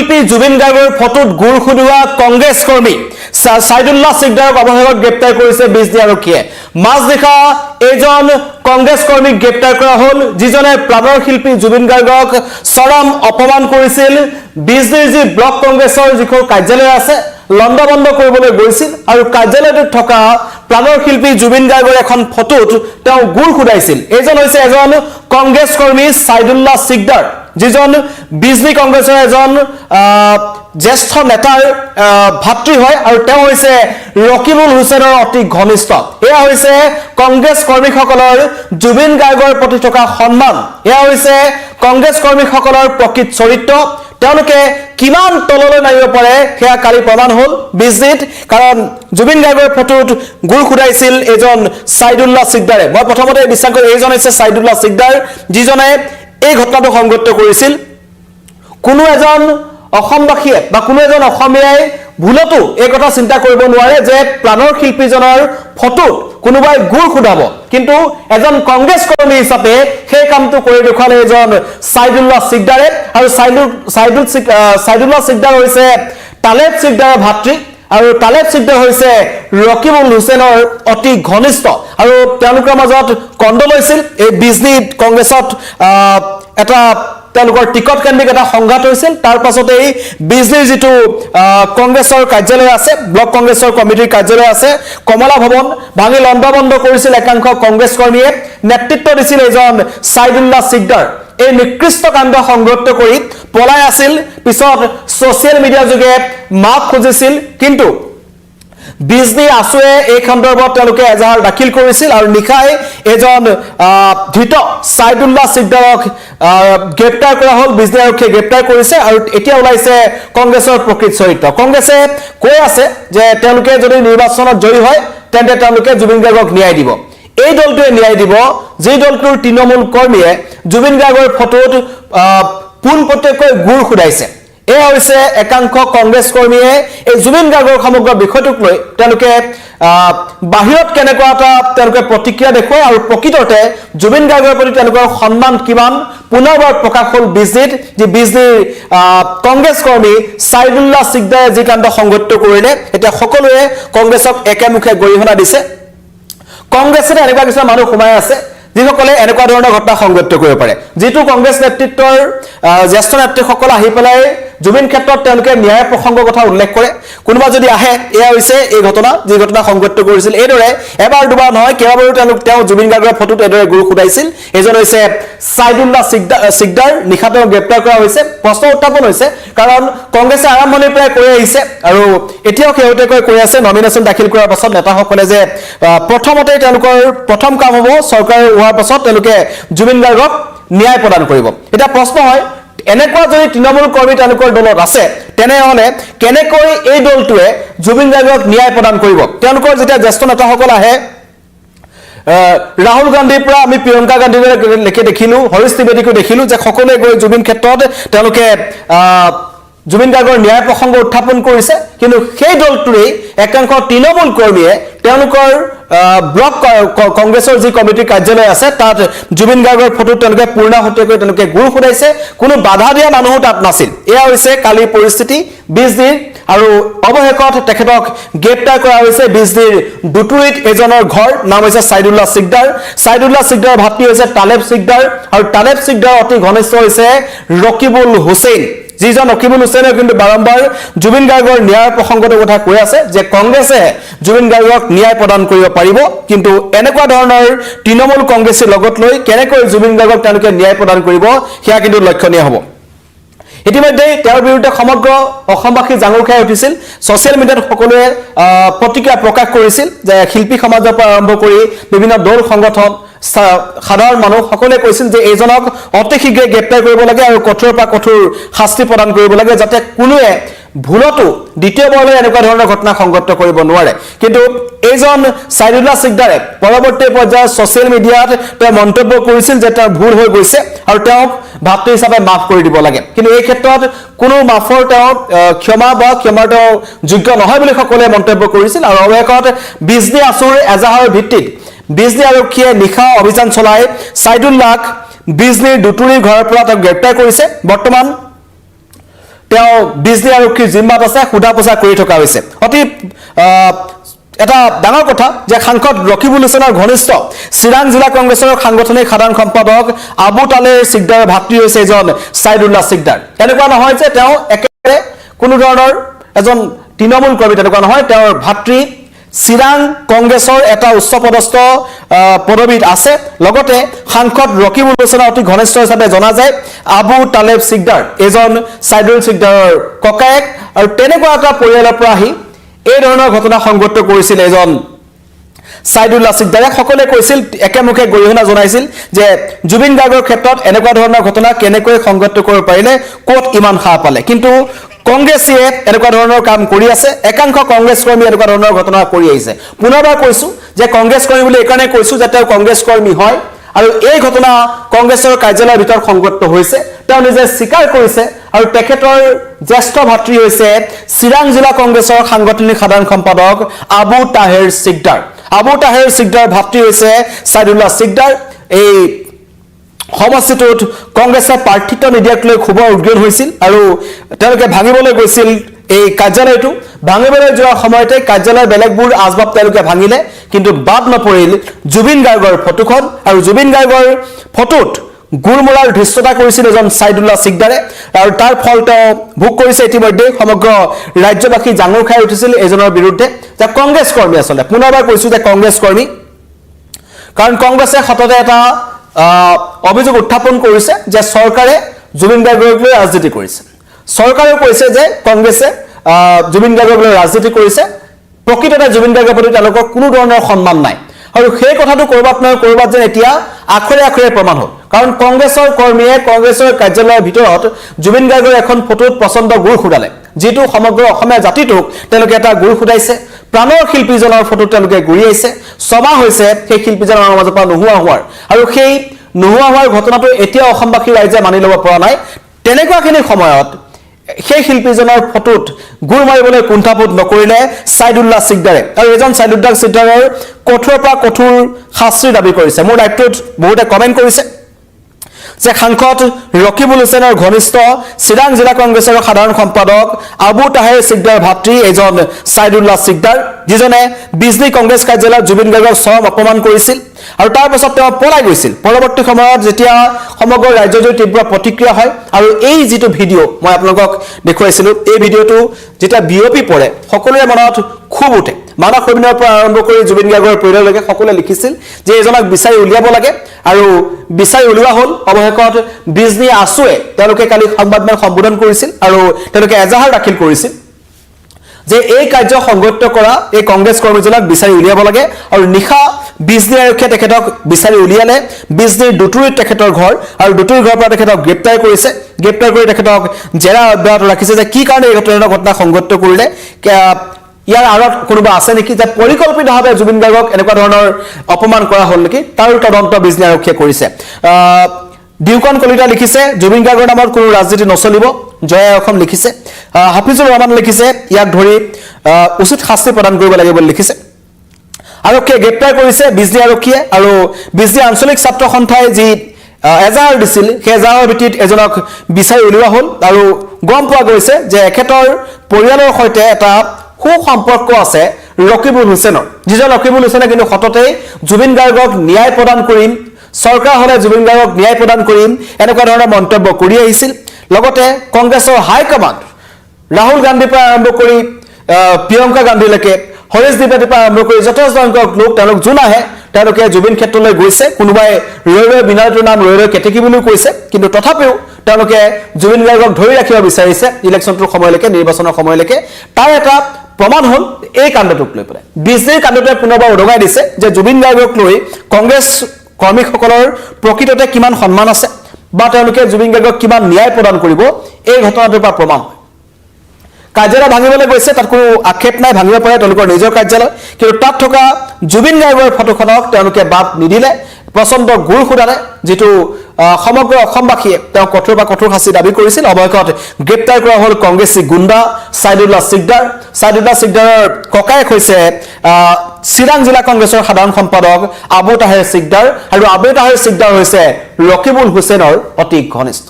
শিল্পী জুবিন গাৰ্গৰ ফটোত গুৰ খুন্দোৱা কংগ্ৰেছ কৰ্মী সাইদুল্লাহ সিকদাৰক অৱহেলাত গ্ৰেপ্তাৰ কৰিছে বিজনী আৰক্ষীয়ে। মাজনিশা এজন কংগ্ৰেছ কৰ্মীক গ্ৰেপ্তাৰ কৰা হ'ল, যিজনে প্ৰাণৰ শিল্পী জুবিন গাৰ্গক চৰম অপমান কৰিছিল। বিজনীৰ যি ব্লক কংগ্ৰেছৰ যিখন কাৰ্যালয় আছে লণ্ডভণ্ড কৰিবলৈ গৈছিল আৰু কাৰ্যালয়টোত থকা প্ৰাণৰ শিল্পী জুবিন গাৰ্গৰ এখন ফটোত তেওঁ গুৰ খুদাইছিল। এইজন হৈছে এজন কংগ্ৰেছ কৰ্মী সাইদুল্লাহ সিকদাৰ, যিজন বিজনী কংগ্ৰেছৰ এজন জ্যেষ্ঠ নেতাৰ ভাতৃ হয় আৰু তেওঁ হৈছে ৰকিবুল হুছেইনৰ অতি ঘনিষ্ঠ। এয়া হৈছে কংগ্ৰেছ কৰ্মীসকলৰ জুবিন গাৰ্গৰ প্ৰতি থকা সন্মান, এয়া হৈছে কংগ্ৰেছ কৰ্মীসকলৰ প্ৰকৃত চৰিত্ৰ। তেওঁলোকে কিমান তললৈ নামিব পাৰে সেয়া কালি প্ৰমাণ হ'ল বিজনীত, কাৰণ জুবিন গাৰ্গৰ ফটোত গুৰ খুদাইছিল এজন সাইদুল্লাহ সিকদাৰে। মই প্ৰথমতে বিশ্বাস কৰোঁ এইজন হৈছে সাইদুল্লাহ সিকদাৰ, যিজনে এই ঘটনাটো সংঘটিত কৰিছিল। কোনো এজন অসমবাসীয়ে বা কোনো এজন অসমীয়াই ভুলতো এই কথা চিন্তা কৰিব নোৱাৰে যে প্ৰাণৰ শিল্পীজনৰ ফটোত কোনোবাই গুৰ খুদাব, কিন্তু এজন কংগ্ৰেছ কৰ্মী হিচাপে সেই কামটো কৰি দেখুৱালে এজন সাইদুল্লাহ সিকদাৰে। আৰু সাইদুল্লাহ সিকদাৰ হৈছে তালেব সিকদাৰৰ ভাতৃ আৰু তালেব সিকদাৰ হৈছে ৰকিবুল হুছেইনৰ অতি ঘনিষ্ঠ আৰু তেওঁলোকৰ মাজত কণ্ড লৈছিল। এই বিজনী কংগ্ৰেছত এটা তেওঁলোকৰ টিকট কেন্দ্ৰিক এটা সংঘাত হৈছিল। তাৰ পাছতেই বিজনীৰ যিটো কংগ্ৰেছৰ কাৰ্যালয় আছে, ব্লক কংগ্ৰেছৰ কমিটিৰ কাৰ্যালয় আছে, কমলা ভৱন ভাঙি লণ্ডভণ্ড কৰিছিল একাংশ কংগ্ৰেছ কৰ্মীয়ে। নেতৃত্ব দিছিল এজন সাইদুল্লাহ সিকদাৰ। এই নিকৃষ্ট কাণ্ড সংঘটিত কৰি পলাই আছিল, পিছত ছচিয়েল মিডিয়াৰ যোগে মাফ খুজিছিল, কিন্তু বিজনী আছুৱে এই সন্দৰ্ভত তেওঁলোকে এজাহাৰ দাখিল কৰিছিল আৰু নিশাই এজন ধৃত সাইদুল্লাহ সিকদাৰক গ্ৰেপ্তাৰ কৰা হ'ল। বিজনী আৰক্ষীয়ে গ্ৰেপ্তাৰ কৰিছে আৰু এতিয়া ওলাইছে কংগ্ৰেছৰ প্ৰকৃত চৰিত্ৰ। কংগ্ৰেছে কৈ আছে যে তেওঁলোকে যদি নিৰ্বাচনত জয়ী হয় তেন্তে তেওঁলোকে জুবিন গাৰ্গক ন্যায় দিব। এই দলটোৱে ন্যায় দিব যি দলটোৰ তৃণমূল কৰ্মীয়ে জুবিন গাৰ্গৰ ফটোত পোনপটীয়াকৈ গুৰ খুদাইছে। এয়া হৈছে একাংশ কংগ্ৰেছ কৰ্মীয়ে এই জুবিন গাৰ্গৰ সমগ্ৰ বিষয়টোক লৈ তেওঁলোকে বাহিৰত কেনেকুৱা এটা তেওঁলোকে প্ৰতিক্ৰিয়া দেখুৱায় আৰু প্ৰকৃততে জুবিন গাৰ্গৰ প্ৰতি তেওঁলোকৰ সন্মান কিমান পুনৰবাৰ প্ৰকাশ হ'ল বিজনীত। যি বিজনীৰ কংগ্ৰেছ কৰ্মী সাইদুল্লাহ সিকদাৰে যি কাণ্ড সংঘটিত কৰিলে, এতিয়া সকলোৱে কংগ্ৰেছক একেমুখে গৰিহণা দিছে। কংগ্ৰেছতে এনেকুৱা কিছুমান মানুহ সোমাই আছে যিসকলে এনেকুৱা ধৰণৰ ঘটনা সংঘটিত কৰিব পাৰে। যিটো কংগ্ৰেছ নেতৃত্বৰ জ্যেষ্ঠ নেতৃসকল আহি পেলাই জুবিন ক্ষেত্ৰত তেওঁলোকে ন্যায় প্ৰসংগৰ কথা উল্লেখ কৰে। কোনোবা যদি আহে, এয়া হৈছে এই ঘটনা যি ঘটনা সংঘটিত কৰিছিল। এইদৰে এবাৰ দুবাৰ নহয় কেইবাবাৰো তেওঁ জুবিন গাৰ্গৰ ফটোত এইদৰে গুৰ খুদাইছিল। এইজন হৈছে সাইদুল্লাহ সিকদাৰ। নিশা তেওঁক গ্ৰেপ্তাৰ কৰা হৈছে। প্ৰশ্ন উত্থাপন হৈছে কাৰণ কংগ্ৰেছে আৰম্ভণিৰ পৰাই কৈ আহিছে আৰু এতিয়াও শেহতীয়াকৈ কৈ আছে নমিনেশ্যন দাখিল কৰাৰ পাছত নেতাসকলে যে প্ৰথমতে তেওঁলোকৰ প্ৰথম কাম হ'ব চৰকাৰ হোৱাৰ পাছত তেওঁলোকে জুবিন গাৰ্গক ন্যায় প্ৰদান কৰিব। এতিয়া প্ৰশ্ন হয়, এনেকুৱা যদি তৃণমূল কৰ্মী তেওঁলোকৰ দলত আছে তেনেহলে কেনেকৈ এই দলটোৱে জুবিন গাৰ্গক ন্যায় প্ৰদান কৰিব? তেওঁলোকৰ যেতিয়া জ্যেষ্ঠ নেতাসকল আহে, ৰাহুল গান্ধীৰ পৰা আমি প্ৰিয়ংকা গান্ধীলৈকে দেখিলো, হৰিশ ত্ৰিবেদীকো দেখিলো যে সকলোৱে গৈ জুবিন ক্ষেত্ৰত তেওঁলোকে জুবিন গাৰ্গৰ ন্যায় প্ৰসংগ উত্থাপন কৰিছে। কিন্তু সেই দলটোৰেই একাংশ তৃণমূল কৰ্মীয়ে তেওঁলোকৰ ব্লক কংগ্ৰেছৰ যি কমিটিৰ কাৰ্যালয় আছে তাত জুবিন গাৰ্গৰ ফটোত তেওঁলোকে পূৰ্ণাহতীয়াকৈ তেওঁলোকে গুৰ খুদাইছে। কোনো বাধা দিয়া মানুহো তাত নাছিল। এয়া হৈছে কালিৰ পৰিস্থিতি বিজনীৰ আৰু অৱশেষত তেখেতক গ্ৰেপ্তাৰ কৰা হৈছে বিজনীৰ দুটুৰিত এজনৰ ঘৰ, নাম হৈছে সাইদুল্লাহ সিকদাৰ। সাইদুল্লাহ সিকদাৰৰ ভাতৃ হৈছে তালেব সিকদাৰ আৰু তালেব সিকদাৰ অতি ঘনিষ্ঠ হৈছে ৰকিবুল হুছেইন, যিজন ৰকিবুল হুছেইনে কিন্তু বাৰম্বাৰ জুবিন গাৰ্গৰ ন্যায় প্ৰসংগটোৰ কথা কৈ আছে যে কংগ্ৰেছে জুবিন গাৰ্গক ন্যায় প্ৰদান কৰিব পাৰিব, কিন্তু এনেকুৱা ধৰণৰ তৃণমূল কংগ্ৰেছৰ লগত লৈ কেনেকৈ জুবিন গাৰ্গক তেওঁলোকে ন্যায় প্ৰদান কৰিব সেয়া কিন্তু লক্ষণীয় হ'ব। ইতিমধ্যে তেওঁৰ বিৰুদ্ধে সমগ্ৰ অসমবাসী জাঙুৰ খাই উঠিছিল। ছচিয়েল মিডিয়াত সকলোৱে প্ৰতিক্ৰিয়া প্ৰকাশ কৰিছিল যে শিল্পী সমাজৰ পৰা আৰম্ভ কৰি বিভিন্ন দল সংগঠন সাধাৰণ মানুহ সকলোৱে কৈছিল যে এইজনক অতি শীঘ্ৰে গ্ৰেপ্তাৰ কৰিব লাগে আৰু কঠোৰৰ পৰা কঠোৰ শাস্তি প্ৰদান কৰিব লাগে, যাতে কোনোৱে ভুলতো দ্বিতীয়বাৰলৈ এনেকুৱা ধৰণৰ ঘটনা সংঘটিত কৰিব নোৱাৰে। কিন্তু এইজন সাইদুল্লাহ সিকদাৰে পৰৱৰ্তী পৰ্যায়ত ছচিয়েল মিডিয়াত তেওঁ মন্তব্য কৰিছিল যে তেওঁৰ ভুল হৈ গৈছে আৰু তেওঁক ভাতৃ হিচাপে মাফ কৰি দিব লাগে। কিন্তু এই ক্ষেত্ৰত কোনো মাফৰ তেওঁ ক্ষমাৰ তেওঁ যোগ্য নহয় বুলি সকলোৱে মন্তব্য কৰিছিল আৰু অৱশেষত বিজনী আছুৰ এজাহাৰৰ ভিত্তিত বিজনী আৰক্ষীয়ে নিশা অভিযান চলাই সাইদুল্লাহক বিজনীৰ দুটুৰিৰ ঘৰৰ পৰা তেওঁক গ্ৰেপ্তাৰ কৰিছে। বৰ্তমান তেওঁ বিজনী আৰক্ষীৰ জিম্মাত আছে খুদা পোছা কৰি থকা হৈছে অতি এটা ডাঙৰ কথা যে সাংসদ ৰকিবুল হুছেইনৰ ঘনিষ্ঠ চিৰাং জিলা কংগ্ৰেছৰ সাংগঠনিক সাধাৰণ সম্পাদক আবু তালেৰ সিকদাৰৰ ভাতৃ হৈছে এজন সাইদুল্লাহ সিকদাৰ এনেকুৱা নহয় যে তেওঁ একেবাৰে কোনো ধৰণৰ এজন তৃণমূল কৰ্মী তেনেকুৱা নহয় তেওঁৰ ভাতৃ চিৰাং কংগ্ৰেছৰ এটা উচ্চপদস্থ পদবীত আছে লগতে সাংসদ ৰকিবুল হুছেইনৰ অতি ঘনিষ্ঠ হিচাপে জনা যায় আবু তালেব সিকদাৰ এজন সাইদুল সিকদাৰৰ ককায়েক আৰু তেনেকুৱা এটা পৰিয়ালৰ পৰা আহি এই ধৰণৰ ঘটনা সংঘটিত কৰিছিল এজন সাইদুল্লাহ সিকদাৰে সকলোৱে কৈছিল একেমুখে গৰিহণা জনাইছিল যে জুবিন গাৰ্গৰ ক্ষেত্ৰত এনেকুৱা ধৰণৰ ঘটনা কেনেকৈ সংঘটিত কৰিব পাৰিলে কোট ইমান সাহ পালে কিন্তু কংগ্ৰেছে এনেকুৱা ধৰণৰ কাম কৰি আছে একাংশ কংগ্ৰেছ কৰ্মী এনেকুৱা ধৰণৰ ঘটনা কৰি আহিছে পুনৰবাৰ কৈছো যে কংগ্ৰেছ কৰ্মী বুলি একাৰণে কৈছো যে তেওঁ কংগ্ৰেছ কৰ্মী হয় আৰু এই ঘটনা কংগ্ৰেছৰ কাৰ্যালয়ৰ ভিতৰত সংঘটিত হৈছে তেওঁ নিজে স্বীকাৰ কৰিছে আৰু তেখেতৰ জ্যেষ্ঠ ভাতৃ হৈছে চিৰাং জিলা কংগ্ৰেছৰ সাংগঠনিক সাধাৰণ সম্পাদক আবু তাহেৰ সিকদাৰ আবু তাহেৰ সিকদাৰ ভাতৃ হৈছে সাইদুল্লাহ সিকদাৰ এই সমষ্টিটোত কংগ্ৰেছে প্ৰাৰ্থিত্ব নিদিয়াক লৈ খুবৰ উদ্গ্ৰীণ হৈছিল আৰু তেওঁলোকে ভাঙিবলৈ গৈছিল এই কাৰ্যালয়টো ভাঙিবলৈ যোৱাৰ সময়তে কাৰ্যালয়ৰ বেলেগবোৰ আজবাব তেওঁলোকে ভাঙিলে কিন্তু বাদ নপৰিল জুবিন গাৰ্গৰ ফটোখন আৰু জুবিন গাৰ্গৰ ফটোত গুৰমৰাৰ ধৃষ্টতা কৰিছিল এজন সাইদুল্লাহ সিকদাৰে আৰু তাৰ ফল তেওঁ ভোগ কৰিছে ইতিমধ্যে সমগ্ৰ ৰাজ্যবাসী জাঙুৰ খাই উঠিছিল এজনৰ বিৰুদ্ধে যে কংগ্ৰেছ কৰ্মী আচলতে পুনৰবাৰ কৈছো যে কংগ্ৰেছ কৰ্মী কাৰণ কংগ্ৰেছে সততে এটা অভিযোগ উত্থাপন কৰিছে যে চৰকাৰে জুবিন গাৰ্গক লৈ ৰাজনীতি কৰিছে চৰকাৰেও কৈছে যে কংগ্ৰেছে জুবিন গাৰ্গক লৈ ৰাজনীতি কৰিছে প্ৰকৃততে জুবিন গাৰ্গৰ প্ৰতি তেওঁলোকৰ কোনো ধৰণৰ সন্মান নাই আৰু সেই কথাটো কৰবাত নহয় কৰবাত যেন এতিয়া আখৰে আখৰে প্ৰমাণ হ'ল কাৰণ কংগ্ৰেছৰ কৰ্মীয়ে কংগ্ৰেছৰ কাৰ্যালয়ৰ ভিতৰত জুবিন গাৰ্গৰ এখন ফটোত পছন্দ গুৰ খুদালে যেটো সমগ্ৰ অসমীয়া জাতিটোক তেওঁলোকে এটা গুৰ খুদাইছে প্ৰাণৰ শিল্পীজনৰ ফটো তেওঁলোকে গুৰিয়াইছে সভা হৈছে সেই শিল্পীজনৰ মাজৰ পৰা নোহোৱা হোৱাৰ আৰু সেই নোহোৱা হোৱাৰ ঘটনাটো এতিয়া অসমবাসী ৰাইজে মানি ল'ব পৰা নাই তেনেকুৱাখিনি সময়ত সেই শিল্পীজনৰ ফটোত গুৰ মাৰিবলৈ কুণ্ঠাবোধ নকৰিলে সাইদুল্লাহ সিকদাৰে আৰু এজন সাইদুল্লাহ সিকদাৰৰ কঠোৰৰ পৰা কঠোৰ শাস্তিৰ দাবী কৰিছে মোৰ লাইভটোত বহুতে কমেন্ট কৰিছে যে সাংসদ ৰকিবুল হুছেইনৰ ঘনিষ্ঠ চিৰাং জিলা কংগ্ৰেছৰ সাধাৰণ সম্পাদক আবু তাহেৰ সিকদাৰ ভাতৃ এজন সাইদুল্লাহ সিকদাৰ যিজনে বিজনী কংগ্ৰেছ কাৰ্যালয়ত জুবিন গাৰ্গক চৰম অপমান কৰিছিল আৰু তাৰ পাছত তেওঁ পলাই গৈছিল পৰৱৰ্তী সময়ত যেতিয়া সমগ্ৰ ৰাজ্যজুৰি তীব্ৰ প্ৰতিক্ৰিয়া হয় আৰু এই যেটো ভিডিঅ মই আপোনালোকক দেখুৱাইছিলো এই ভিডিঅটো যেতিয়া বিঅপি পৰে সকলোৰে মনত খুব উঠে মানৱ অভিনয়ৰ পৰা আৰম্ভ কৰি জুবিন গাৰ্গৰ পৰিয়াললৈকে সকলোৱে লিখিছিল যে এজনক বিচাৰি উলিয়াব লাগে আৰু বিচাৰি উলিওৱা হ'ল অৱশেষত বিজনী আছুৱে তেওঁলোকে কালি সংবাদমেল সম্বোধন কৰিছিল আৰু তেওঁলোকে এজাহাৰ দাখিল কৰিছিল যে এই কাৰ্য সংগঠিত কৰা এই কংগ্ৰেছ কৰ্মীজনক বিচাৰি উলিয়াব লাগে আৰু নিখা বিজনী আৰক্ষীয়ে তেখেতক বিচাৰি উলিয়ালে বিজনীৰ দুটুৰিত তেখেতৰ ঘৰ আৰু দুটুৰিৰ ঘৰৰ পৰা তেখেতক গ্ৰেপ্তাৰ কৰিছে গ্ৰেপ্তাৰ কৰি তেখেতক জেৰা অব্যাহত ৰাখিছে যে কি কাৰণে এই ঘটনা সংগঠিত কৰিলে ইয়াৰ আৰত কোনোবা আছে নেকি যে পৰিকল্পিতভাৱে জুবিন গাৰ্গক এনেকুৱা ধৰণৰ অপমান কৰা হ'ল নেকি তাৰ তদন্ত বিজনী আৰক্ষীয়ে কৰিছে দিউকন কলিতা লিখিছে জুবিন গাৰ্গৰ নামত কোনো ৰাজনীতি নচলিব জয় অসম লিখিছে হাফিজুৰ ৰহমান লিখিছে ইয়াক ধৰি উচিত শাস্তি প্ৰদান কৰিব লাগিব বুলি লিখিছে আৰক্ষীয়ে গ্ৰেপ্তাৰ কৰিছে বিজনী আৰক্ষীয়ে আৰু বিজনী আঞ্চলিক ছাত্ৰ সন্থাই যি এজাহাৰ দিছিল সেই এজাহাৰৰ ভিত্তিত এজনক বিচাৰি উলিওৱা হ'ল আৰু গম পোৱা গৈছে যে এখেতৰ পৰিয়ালৰ সৈতে এটা সুসম্পৰ্ক আছে ৰকিবুল হুছেইনৰ যিজন ৰকিবুল হুছেইনে কিন্তু সততে জুবিন গাৰ্গক ন্যায় প্ৰদান কৰিম চৰকাৰ হলে জুবিন গাৰ্গক ন্যায় প্ৰদান কৰিম এনেকুৱা ধৰণৰ মন্তব্য কৰি আহিছিল লগতে কংগ্ৰেছৰ হাই কমাণ্ড ৰাহুল গান্ধীৰ পৰা আৰম্ভ কৰি প্ৰিয়ংকা গান্ধীলৈকে হৰিশ দ্বিবেদীৰ পৰা আৰম্ভ কৰি যথেষ্ট সংখ্যক লোক তেওঁলোক যোন আহে তেওঁলোকে জুবিন ক্ষেত্ৰলৈ গৈছে কোনোবাই ৰৈ বিনাৰটোৰ নাম ৰৈ কেতেকী বুলিও কৈছে কিন্তু তথাপিও তেওঁলোকে জুবিন গাৰ্গক ধৰি ৰাখিব বিচাৰিছে ইলেকশ্যনটোৰ সময়লৈকে নিৰ্বাচনৰ সময়লৈকে তাৰ এটা প্ৰমাণ হ'ল এই কাণ্ডটোক লৈ পেলাই বিজেপিৰ কাণ্ডটোৱে পুনৰবাৰ উদগাই দিছে যে জুবিন গাৰ্গক লৈ কংগ্ৰেছ কৰ্মীসকলৰ প্ৰকৃততে কিমান সন্মান আছে বা তেওঁলোকে জুবিন গাৰ্গক কিমান ন্যায় প্ৰদান কৰিব এই ঘটনাটোৰ পৰা প্ৰমাণ হয় কাৰ্যালয় ভাঙিবলৈ গৈছে তাত কোনো আক্ষেপ নাই ভাঙিব পাৰে তেওঁলোকৰ নিজৰ কাৰ্যালয় কিন্তু তাত থকা জুবিন গাৰ্গৰ ফটোখনক তেওঁলোকে বাদ নিদিলে প্ৰচণ্ড গুৰ খুদালে যেটো সমগ্ৰ অসমবাসীয়ে তেওঁ কঠোৰ বা কঠোৰ শাস্তি দাবী কৰিছিল অৱশেষত গ্ৰেপ্তাৰ কৰা হ'ল কংগ্ৰেছী গুণ্ডা সাইদুল্লাহ সিকদাৰৰ ককায়েক হৈছে চিৰাং জিলা কংগ্ৰেছৰ সাধাৰণ সম্পাদক আবু তাহেৰ সিকদাৰ আৰু আবু তাহেৰ সিকদাৰ হৈছে ৰকিবুল হুছেইনৰ অতি ঘনিষ্ঠ